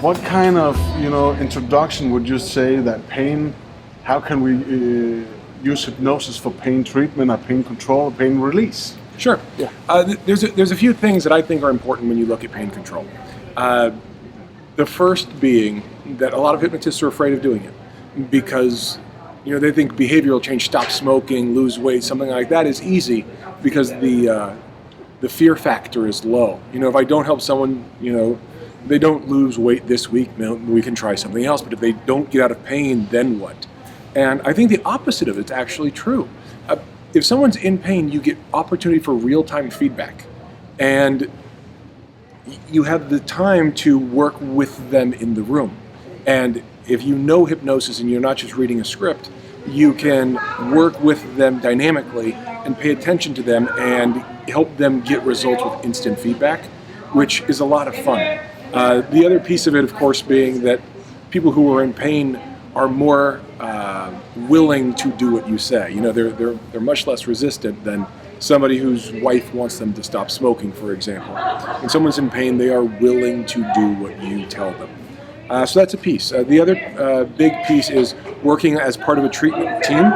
What kind of, introduction would you say that pain, how can we use hypnosis for pain treatment or pain control or pain release? Sure. Yeah. There's a few things that I think are important when you look at pain control. The first being that a lot of hypnotists are afraid of doing it because they think behavioral change, stop smoking, lose weight, something like that is easy because the fear factor is low. If I don't help someone, they don't lose weight this week, we can try something else. But if they don't get out of pain, then what? And I think the opposite of it's actually true. If someone's in pain, you get opportunity for real-time feedback. And you have the time to work with them in the room. And if you know hypnosis and you're not just reading a script, you can work with them dynamically and pay attention to them and help them get results with instant feedback, which is a lot of fun. The other piece of it, of course, being that people who are in pain are more willing to do what you say. They're much less resistant than somebody whose wife wants them to stop smoking, for example. When someone's in pain, they are willing to do what you tell them. So that's a piece. The other big piece is working as part of a treatment team.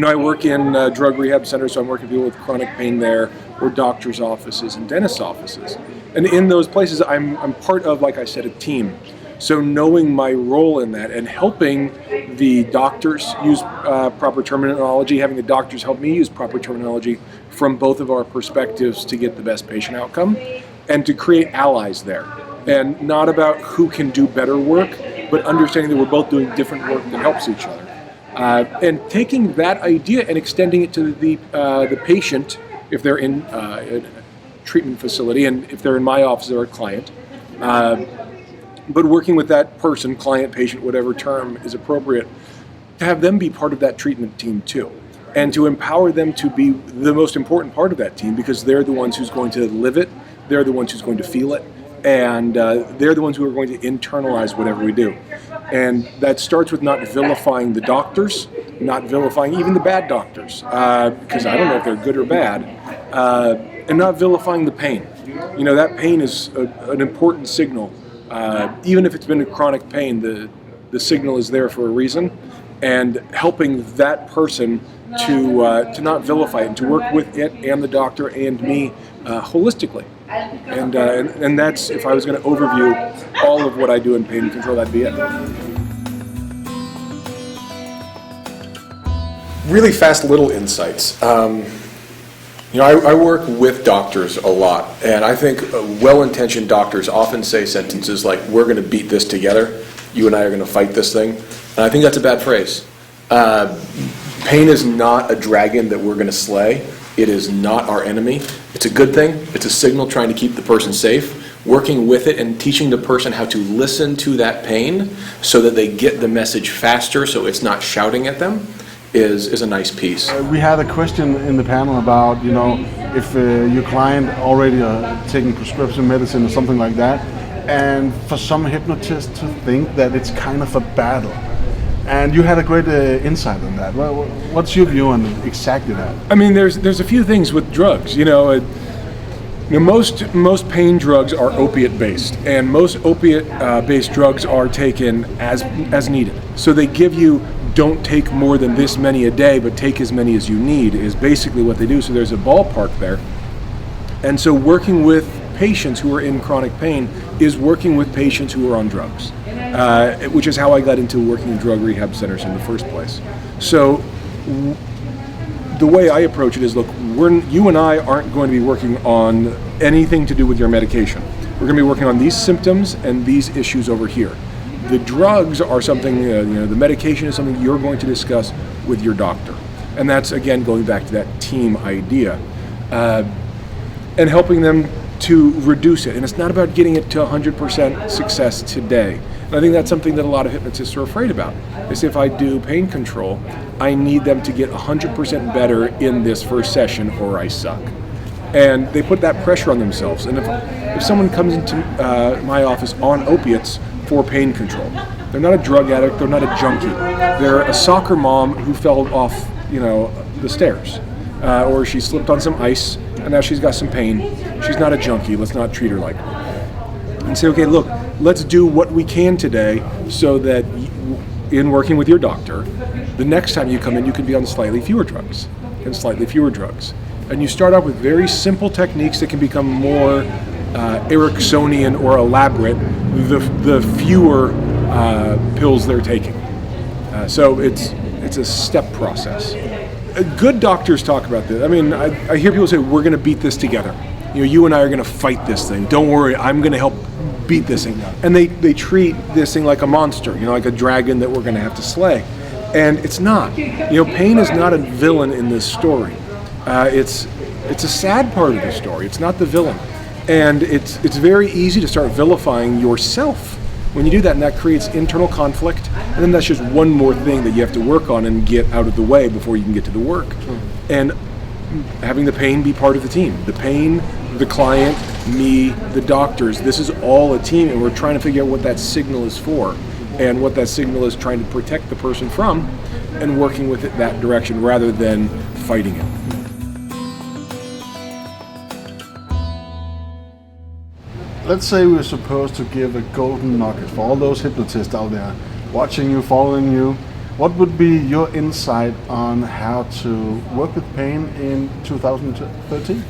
I work in drug rehab centers, so I'm working with people with chronic pain there, or doctors' offices and dentist offices. And in those places, I'm part of, like I said, a team. So knowing my role in that and helping the doctors use proper terminology, having the doctors help me use proper terminology from both of our perspectives to get the best patient outcome, and to create allies there. And not about who can do better work, but understanding that we're both doing different work that helps each other. And taking that idea and extending it to the patient, if they're in a treatment facility, and if they're in my office, they're a client. But working with that person, client, patient, whatever term is appropriate, to have them be part of that treatment team too. And to empower them to be the most important part of that team, because they're the ones who's going to live it, they're the ones who's going to feel it, and they're the ones who are going to internalize whatever we do. And that starts with not vilifying the doctors, not vilifying even the bad doctors, because I don't know if they're good or bad, and not vilifying the pain. That pain is an important signal. Even if it's been a chronic pain, the signal is there for a reason, and helping that person to not vilify it, and to work with it and the doctor and me holistically. And that's, if I was going to overview all of what I do in pain control, that'd be it. Really fast little insights. I work with doctors a lot, and I think well-intentioned doctors often say sentences like, "We're going to beat this together. You and I are going to fight this thing." And I think that's a bad phrase. Pain is not a dragon that we're going to slay. It is not our enemy. It's a good thing. It's a signal trying to keep the person safe. Working with it and teaching the person how to listen to that pain so that they get the message faster, so it's not shouting at them, is a nice piece. We had a question in the panel about, if your client already taking prescription medicine or something like that, and for some hypnotists to think that it's kind of a battle. And you had a great insight on that. What's your view on exactly that? I mean, there's a few things with drugs. Most pain drugs are opiate based, and most opiate based drugs are taken as needed. So they give you, don't take more than this many a day, but take as many as you need, is basically what they do. So there's a ballpark there. And so working with patients who are in chronic pain is working with patients who are on drugs, which is how I got into working in drug rehab centers in the first place. So the way I approach it is, look, you and I aren't going to be working on anything to do with your medication. We're going to be working on these symptoms and these issues over here. The drugs are something, the medication is something you're going to discuss with your doctor. And that's, again, going back to that team idea. And helping them to reduce it. And it's not about getting it to 100% success today. And I think that's something that a lot of hypnotists are afraid about. They say, if I do pain control, I need them to get 100% better in this first session or I suck. And they put that pressure on themselves. And if someone comes into my office on opiates for pain control, they're not a drug addict, they're not a junkie. They're a soccer mom who fell off, the stairs. Or she slipped on some ice and now she's got some pain. She's not a junkie, let's not treat her like that. And say, okay, look, let's do what we can today so that in working with your doctor, the next time you come in, you can be on slightly fewer drugs and slightly fewer drugs. And you start out with very simple techniques that can become more Ericksonian or elaborate the fewer pills they're taking. So it's a step process. Good doctors talk about this. I mean, I hear people say, we're going to beat this together. You and I are going to fight this thing. Don't worry, I'm going to help beat this thing. And they treat this thing like a monster, like a dragon that we're going to have to slay. And it's not. Pain is not a villain in this story. It's a sad part of the story. It's not the villain. And it's very easy to start vilifying yourself when you do that, and that creates internal conflict. And then that's just one more thing that you have to work on and get out of the way before you can get to the work. And having the pain be part of the team. The pain, the client, me, the doctors, this is all a team, and we're trying to figure out what that signal is for and what that signal is trying to protect the person from, and working with it that direction rather than fighting it. Let's say we're supposed to give a golden nugget for all those hypnotists out there watching you, following you. What would be your insight on how to work with pain in 2013?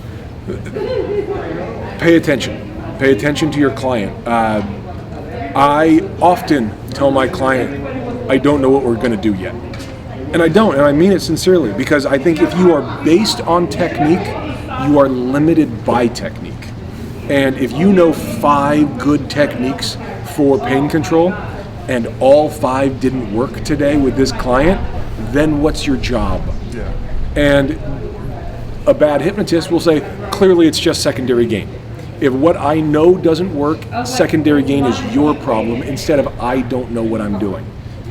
Pay attention. Pay attention to your client. I often tell my client, I don't know what we're going to do yet. And I don't, and I mean it sincerely, because I think if you are based on technique, you are limited by technique. And if you know 5 good techniques for pain control, and all 5 didn't work today with this client, then what's your job? Yeah. And a bad hypnotist will say, clearly it's just secondary gain. If what I know doesn't work, secondary gain is your problem instead of I don't know what I'm doing.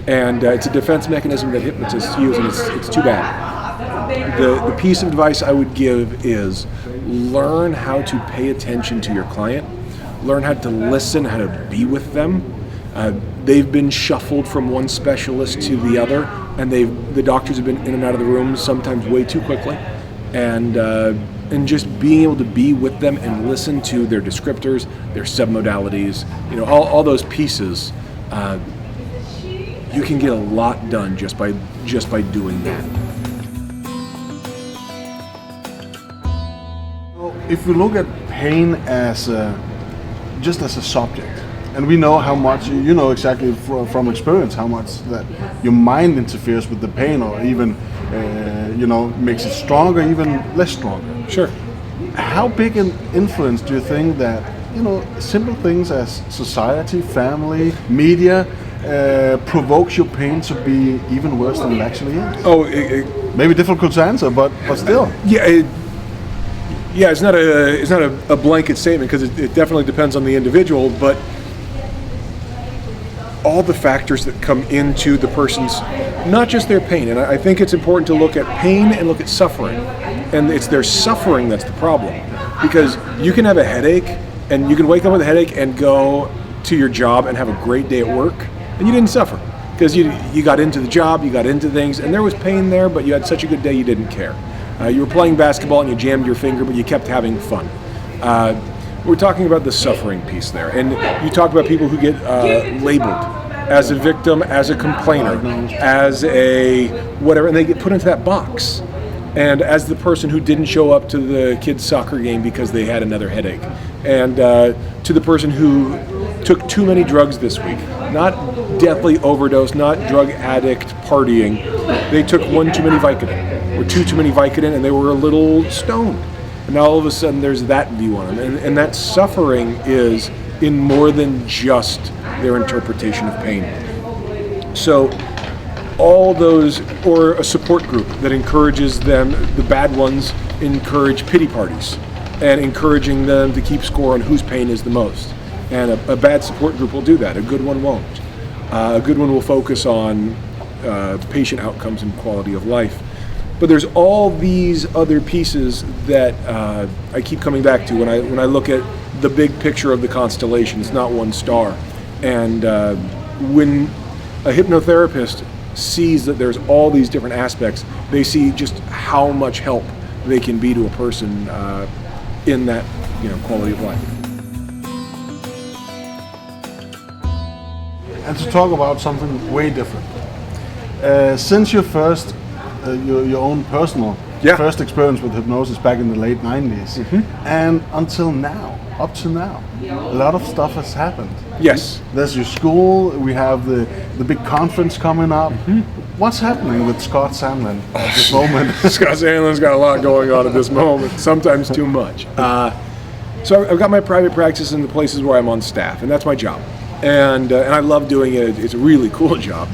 And it's a defense mechanism that hypnotists use, and it's too bad. The piece of advice I would give is learn how to pay attention to your client, learn how to listen, how to be with them. They've been shuffled from one specialist to the other, and the doctors have been in and out of the room sometimes way too quickly. And just being able to be with them and listen to their descriptors, their submodalities, all those pieces, you can get a lot done just by doing that. If we look at pain as just as a subject, and we know how much, exactly from experience, how much that your mind interferes with the pain, or even, makes it stronger, even less stronger. Sure. How big an influence do you think that, simple things as society, family, media, provokes your pain to be even worse than it actually is? Maybe difficult to answer, but still. Yeah, it's not a blanket statement, because it definitely depends on the individual, but all the factors that come into the person's, not just their pain. And I think it's important to look at pain and look at suffering. And it's their suffering that's the problem. Because you can have a headache, and you can wake up with a headache and go to your job and have a great day at work, and you didn't suffer. Because you got into the job, you got into things, and there was pain there, but you had such a good day you didn't care. You were playing basketball and you jammed your finger, but you kept having fun. We're talking about the suffering piece there. And you talk about people who get labeled as a victim, as a complainer, as a whatever, and they get put into that box. And as the person who didn't show up to the kids' soccer game because they had another headache. And to the person who took too many drugs this week. Not deathly overdose, not drug addict partying. They took one too many Vicodin, or two too many Vicodin, and they were a little stoned. And now all of a sudden there's that view on them. And that suffering is in more than just their interpretation of pain. So all those, or a support group that encourages them, the bad ones encourage pity parties and encouraging them to keep score on whose pain is the most. And a bad support group will do that. A good one won't. A good one will focus on patient outcomes and quality of life. But there's all these other pieces that I keep coming back to when I look at the big picture of the constellation. It's not one star. And when a hypnotherapist sees that there's all these different aspects, they see just how much help they can be to a person in that quality of life. and to talk about something way different. Since your first, your own personal first experience with hypnosis back in the late 90s, and until now, up to now, a lot of stuff has happened. Yes. There's your school, we have the big conference coming up. What's happening with Scott Sandlin at this moment? Scott Sandlin's got a lot going on at this moment, sometimes too much. So I've got my private practice in the places where I'm on staff, and that's my job. And I love doing it. It's a really cool job.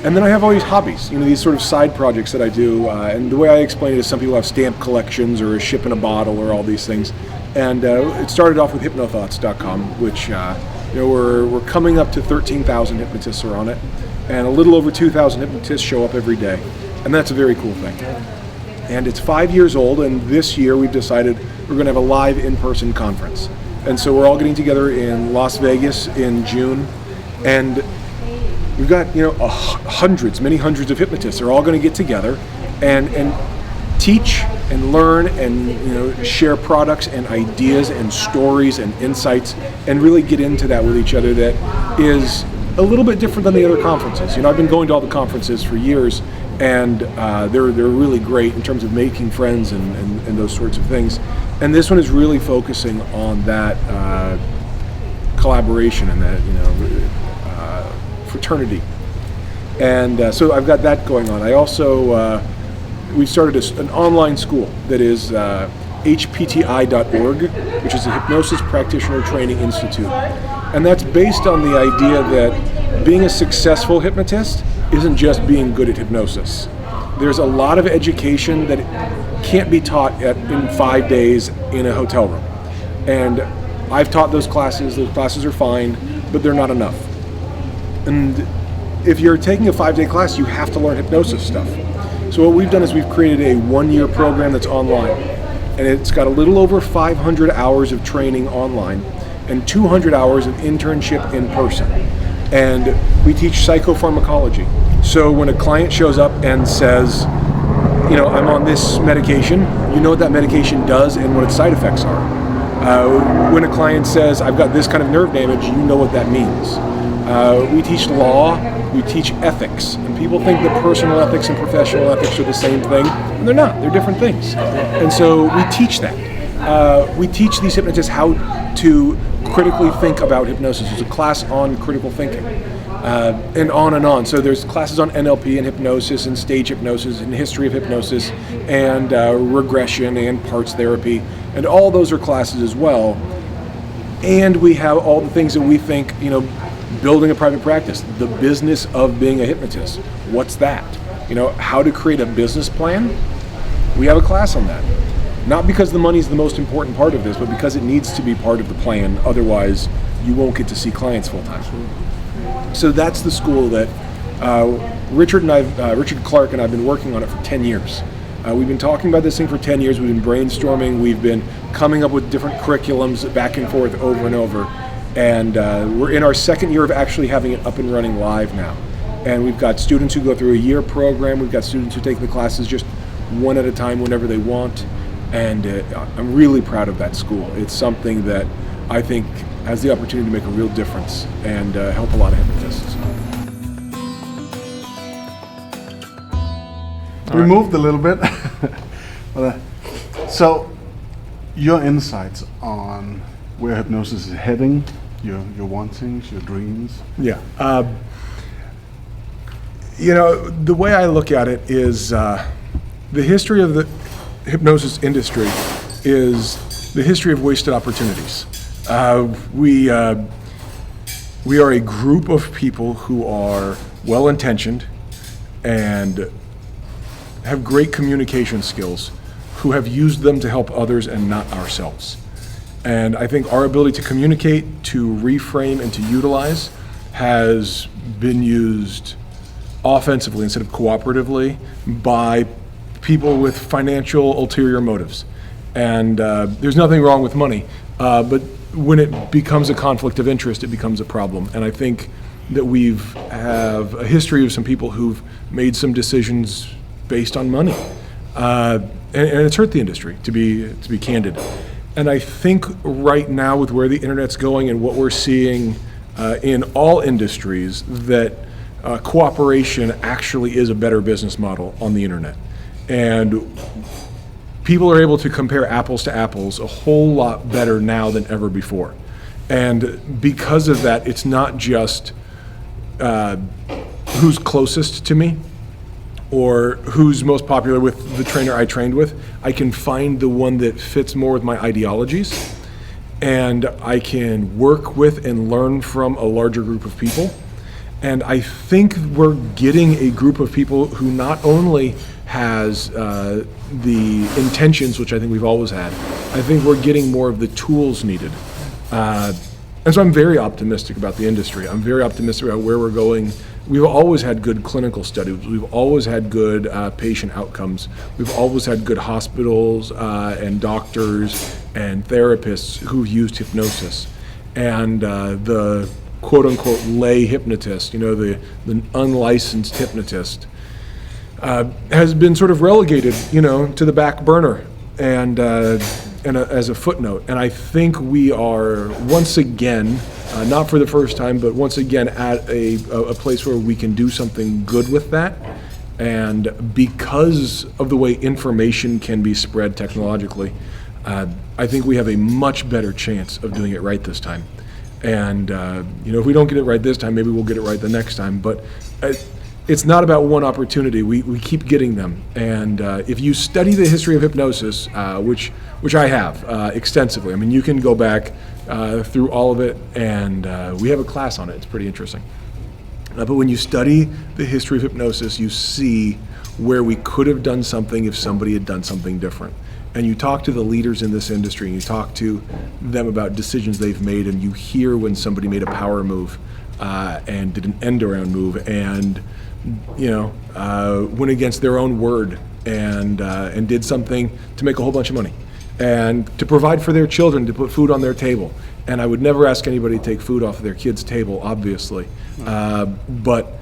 And then I have all these hobbies, these sort of side projects that I do. And the way I explain it is some people have stamp collections or a ship in a bottle or all these things. And it started off with hypnothoughts.com, which we're coming up to 13,000 hypnotists are on it. And a little over 2,000 hypnotists show up every day. And that's a very cool thing. And it's 5 years old, and this year we've decided we're going to have a live in-person conference. And so we're all getting together in Las Vegas in June. And we've got, many hundreds of hypnotists. They're all going to get together and teach and learn and share products and ideas and stories and insights and really get into that with each other. That is a little bit different than the other conferences. I've been going to all the conferences for years, and they're really great in terms of making friends and those sorts of things. And this one is really focusing on that collaboration and that fraternity. And so I've got that going on. I also we started an online school that is hpti.org, which is a Hypnosis Practitioner Training Institute. And that's based on the idea that being a successful hypnotist isn't just being good at hypnosis. There's a lot of education that can't be taught in 5 days in a hotel room. And I've taught those classes are fine, but they're not enough. And if you're taking a 5-day class, you have to learn hypnosis stuff. So what we've done is we've created a 1-year program that's online. And it's got a little over 500 hours of training online and 200 hours of internship in person. And we teach psychopharmacology. So when a client shows up and says, I'm on this medication, you know what that medication does and what its side effects are. When a client says, I've got this kind of nerve damage, you know what that means. We teach law, we teach ethics, and people think that personal ethics and professional ethics are the same thing, and they're not, they're different things. And so we teach that. We teach these hypnotists how to critically think about hypnosis. There's a class on critical thinking, and on and on. So there's classes on NLP and hypnosis and stage hypnosis and history of hypnosis and regression and parts therapy, and all those are classes as well. And we have all the things that we think, building a private practice, the business of being a hypnotist. What's that? How to create a business plan. We have a class on that. Not because the money is the most important part of this, but because it needs to be part of the plan. Otherwise, you won't get to see clients full time. So that's the school that Richard Clark and I've been working on it for 10 years. We've been talking about this thing for 10 years. We've been brainstorming. We've been coming up with different curriculums back and forth over and over. And we're in our second year of actually having it up and running live now. And we've got students who go through a year program. We've got students who take the classes just one at a time whenever they want. And I'm really proud of that school. It's something that I think has the opportunity to make a real difference and help a lot of hypnotists. We moved a little bit. So, your insights on where hypnosis is heading, your wantings, your dreams. Yeah. The way I look at it is the history of the hypnosis industry is the history of wasted opportunities. We are a group of people who are well-intentioned and have great communication skills, who have used them to help others and not ourselves. And I think our ability to communicate, to reframe, and to utilize has been used offensively instead of cooperatively by people with financial ulterior motives. And there's nothing wrong with money, but when it becomes a conflict of interest, it becomes a problem. And I think that have a history of some people who've made some decisions based on money. And it's hurt the industry, to be candid. And I think right now with where the internet's going and what we're seeing in all industries that cooperation actually is a better business model on the internet. And people are able to compare apples to apples a whole lot better now than ever before. And because of that, it's not just who's closest to me or who's most popular with the trainer I trained with. I can find the one that fits more with my ideologies, and I can work with and learn from a larger group of people. And I think we're getting a group of people who not only has the intentions, which I think we've always had, I think we're getting more of the tools needed. And so I'm very optimistic about the industry. I'm very optimistic about where we're going. We've always had good clinical studies. We've always had good patient outcomes. We've always had good hospitals and doctors and therapists who've used hypnosis. And the quote-unquote lay hypnotist, the unlicensed hypnotist, has been sort of relegated, to the back burner and as a footnote. And I think we are once again, not for the first time, but once again at a place where we can do something good with that. And because of the way information can be spread technologically, I think we have a much better chance of doing it right this time. And if we don't get it right this time, maybe we'll get it right the next time. But it's not about one opportunity. We keep getting them. And if you study the history of hypnosis, which I have extensively, I mean, you can go back through all of it, and we have a class on it. It's pretty interesting. But when you study the history of hypnosis, you see where we could have done something if somebody had done something different. And you talk to the leaders in this industry, and you talk to them about decisions they've made, and you hear when somebody made a power move and did an end-around move, and went against their own word and did something to make a whole bunch of money and to provide for their children, to put food on their table. And I would never ask anybody to take food off of their kids' table, obviously. But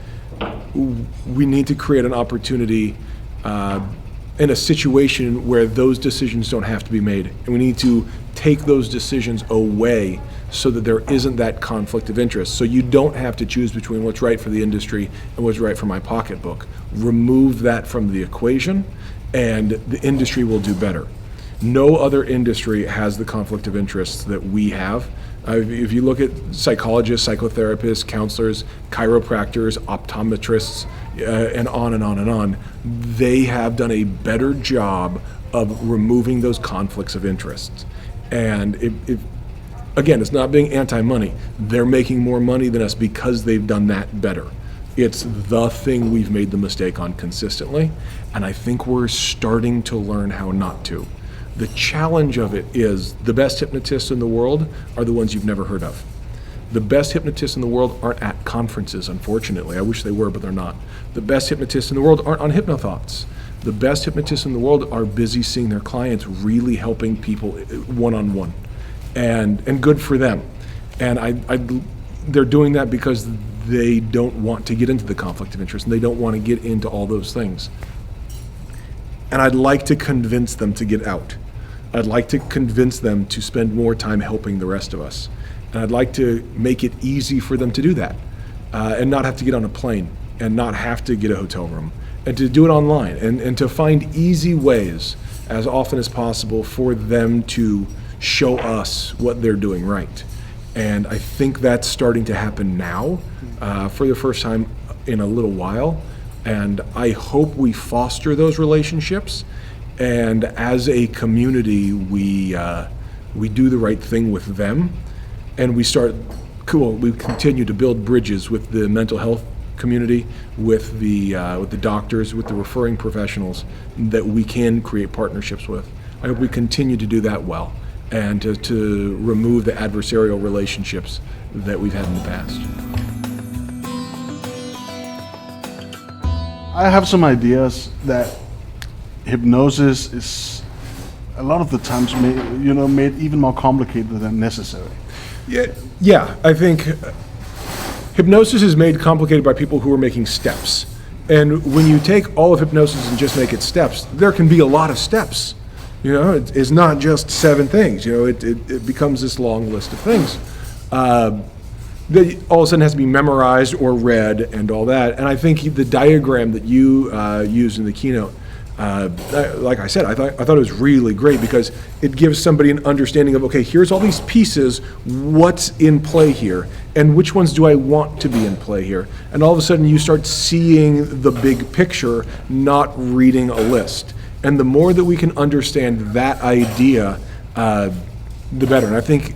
we need to create an opportunity in a situation where those decisions don't have to be made. And we need to take those decisions away so that there isn't that conflict of interest. So you don't have to choose between what's right for the industry and what's right for my pocketbook. Remove that from the equation, and the industry will do better. No other industry has the conflict of interest that we have. If you look at psychologists, psychotherapists, counselors, chiropractors, optometrists, and on and on and on, they have done a better job of removing those conflicts of interest. And again, it's not being anti-money. They're making more money than us because they've done that better. It's the thing we've made the mistake on consistently, and I think we're starting to learn how not to. The challenge of it is the best hypnotists in the world are the ones you've never heard of. The best hypnotists in the world aren't at conferences, unfortunately. I wish they were, but they're not. The best hypnotists in the world aren't on HypnoThoughts. The best hypnotists in the world are busy seeing their clients, really helping people one-on-one. And good for them. And they're doing that because they don't want to get into the conflict of interest, and they don't want to get into all those things. And I'd like to convince them to get out. I'd like to convince them to spend more time helping the rest of us. And I'd like to make it easy for them to do that and not have to get on a plane and not have to get a hotel room and to do it online and to find easy ways as often as possible for them to show us what they're doing right. And I think that's starting to happen now for the first time in a little while. And I hope we foster those relationships. And as a community, we do the right thing with them. And we continue to build bridges with the mental health community, with the doctors, with the referring professionals that we can create partnerships with. I hope we continue to do that well and to remove the adversarial relationships that we've had in the past. I have some ideas that hypnosis is a lot of the times made even more complicated than necessary. Yeah, I think hypnosis is made complicated by people who are making steps. And when you take all of hypnosis and just make it steps, there can be a lot of steps. It's not just 7 things. It becomes this long list of things. that all of a sudden has to be memorized or read and all that. And I think the diagram that you used in the keynote, like I said, I thought it was really great because it gives somebody an understanding of, okay, here's all these pieces, what's in play here, and which ones do I want to be in play here? And all of a sudden you start seeing the big picture, not reading a list. And the more that we can understand that idea, the better. And I think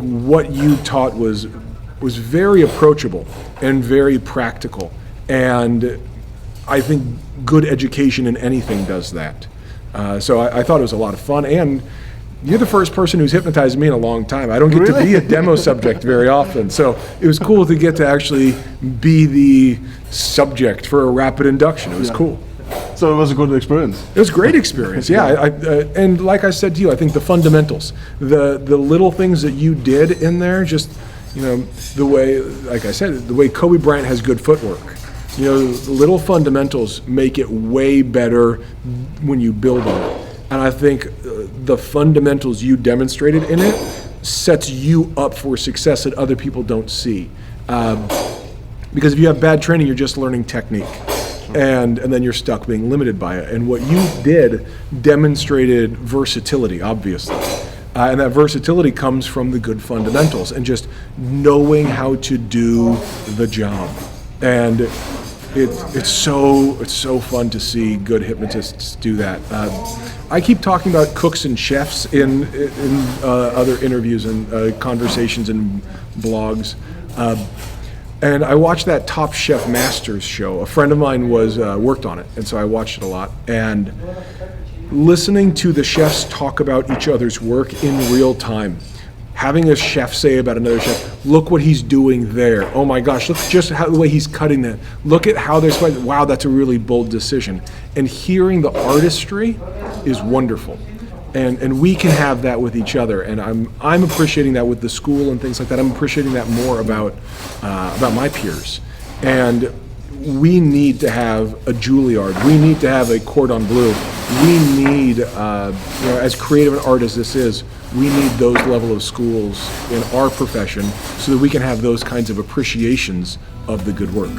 what you taught was very approachable and very practical. And I think good education in anything does that. So I thought it was a lot of fun. And you're the first person who's hypnotized me in a long time. I don't get to be a demo subject very often. So it was cool to get to actually be the subject for a rapid induction. It was cool. So it was a good experience. It was a great experience, yeah. And like I said to you, I think the fundamentals, the little things that you did in there, just, the way, like I said, the way Kobe Bryant has good footwork. The little fundamentals make it way better when you build on it. And I think the fundamentals you demonstrated in it sets you up for success that other people don't see. Because if you have bad training, you're just learning technique. And then you're stuck being limited by it. And what you did demonstrated versatility, obviously. And that versatility comes from the good fundamentals and just knowing how to do the job. And it's so fun to see good hypnotists do that. I keep talking about cooks and chefs in other interviews and conversations and blogs. And I watched that Top Chef Masters show. A friend of mine worked on it, and so I watched it a lot. And listening to the chefs talk about each other's work in real time, having a chef say about another chef, look what he's doing there. Oh my gosh, look just the way he's cutting that. Look at how they're spiking. Wow, that's a really bold decision. And hearing the artistry is wonderful. And we can have that with each other, and I'm appreciating that with the school and things like that. I'm appreciating that more about my peers, and we need to have a Juilliard. We need to have a Cordon Bleu. We need, as creative an art as this is, we need those level of schools in our profession so that we can have those kinds of appreciations of the good work.